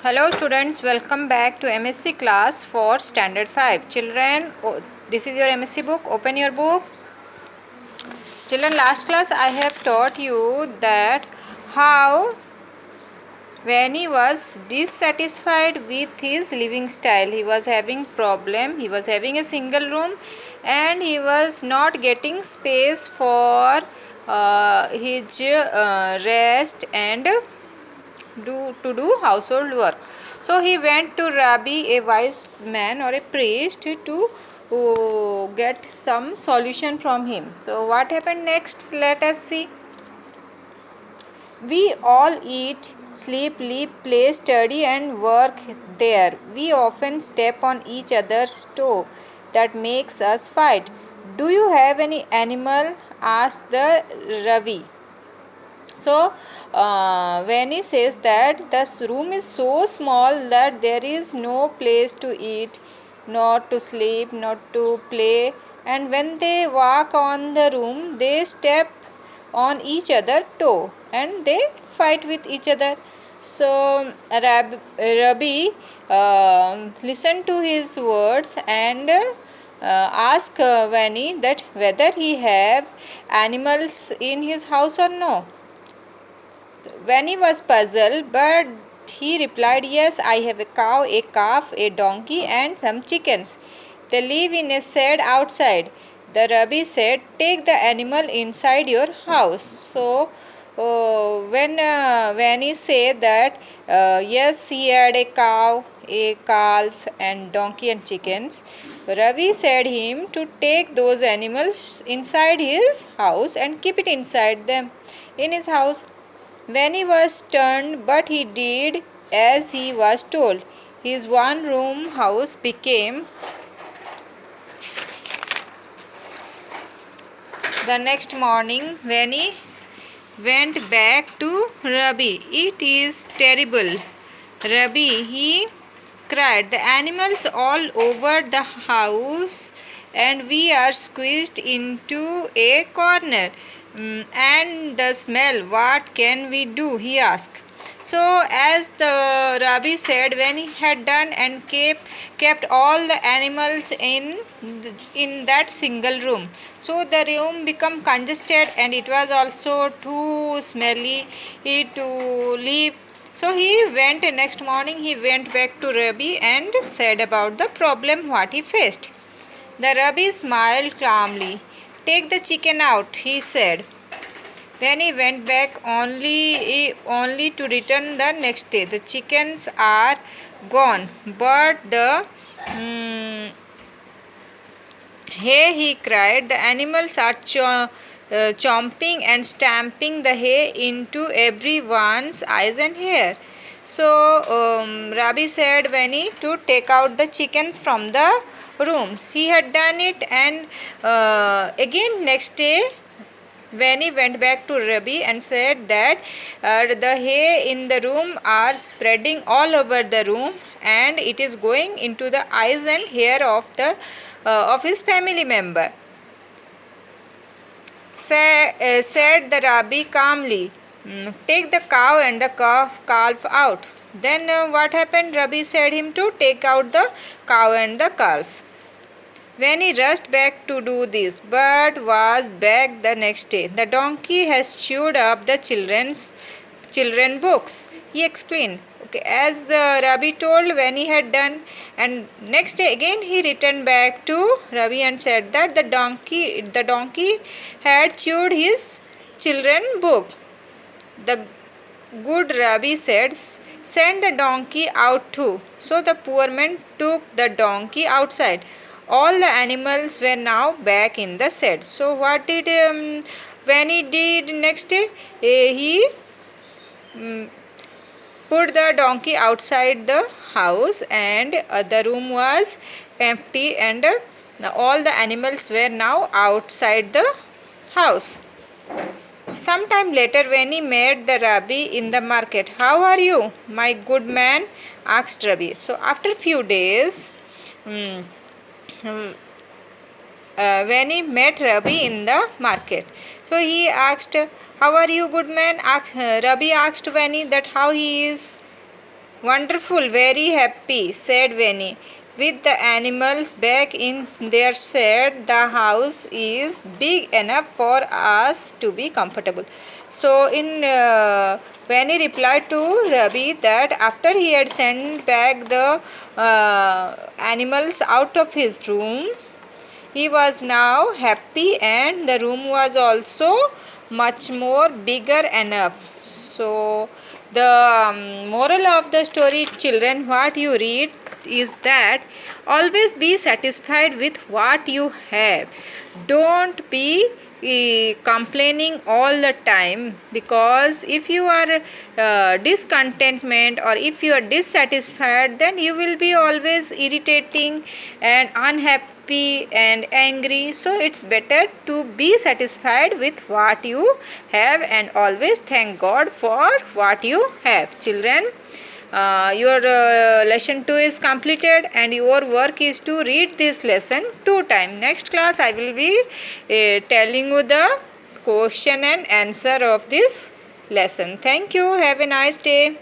Hello students, welcome back to MSc class for standard 5. Children, this is your MSc book. Open your book. Children, last class I have taught you that how when he was dissatisfied with his living style, he was having problem, he was having a single room and he was not getting space for his rest and do household work. So he went to Rabbi, a wise man or a priest, to get some solution from him. So what happened next? Let us see. We all eat, sleep, live, play, study and work there. We often step on each other's toe. That makes us fight. Do you have any animal? Asked the Ravi. So when he says that this room is so small that there is no place to eat, not to sleep, not to play, and when they walk on the room they step on each other toe and they fight with each other. So Rabbi listened to his words and asked Vani that whether he have animals in his house or no. Vani was puzzled, but he replied, "Yes, I have a cow, a calf, a donkey, and some chickens. They live in a shed outside." The Rabbi said, "Take the animal inside your house." So, when he said that, yes, he had a cow, a calf, and donkey and chickens, Ravi said him to take those animals inside his house and keep it inside them in his house. When he was stunned, but he did as he was told. His one room house became the next morning when he went back to Rabbi. "It is terrible, Rabbi," he cried. "The animals all over the house and we are squeezed into a corner. And the smell, what can we do?" he asked. So as the Rabbi said, when he had done and kept all the animals in that single room, so the room became congested and it was also too smelly to live. So he went next morning, he went back to Rabbi and said about the problem what he faced. The Rabbi smiled calmly. "Take the chicken out," he said. Then he went back only to return the next day. "The chickens are gone, but the hay," he cried. "The animals are chomping and stamping the hay into everyone's eyes and hair." So Rabbi said Vani to take out the chickens from the room. He had done it, and again next day when he went back to Rabbi and said that the hay in the room are spreading all over the room and it is going into the eyes and hair of his family member. Said the Rabbi calmly, "Take the cow and the calf out." Then what happened? Rabbi said him to take out the cow and the calf. When he rushed back to do this, but was back the next day. "The donkey has chewed up the children books," he explained. Okay, as the Rabbi told when he had done, and next day again he returned back to Rabbi and said that the donkey had chewed his children book. The good Rabbi said, "Send the donkey out too." So the poor man took the donkey outside. All the animals were now back in the shed. So what did when he did next day? He put the donkey outside the house and the room was empty and all the animals were now outside the house. Sometime later, when he met the Rabbi in the market, "How are you, my good man?" asked Rabbi. So after few days, when he met Rabbi in the market, so he asked, "How are you, good man?" Rabbi asked Vani that how he is. Wonderful, very happy, said Venny. With the animals back in their shed, the house is big enough for us to be comfortable. So, Venny replied to Ravi that after he had sent back the animals out of his room, he was now happy and the room was also much more bigger enough. So, the moral of the story, children, what you read is that always be satisfied with what you have. Don't be complaining all the time, because if you are discontentment or if you are dissatisfied, then you will be always irritating and unhappy and angry. So it's better to be satisfied with what you have and always thank God for what you have. Children, your lesson 2 is completed and your work is to read this lesson 2 times. Next class I will be telling you the question and answer of this lesson. Thank you. Have a nice day.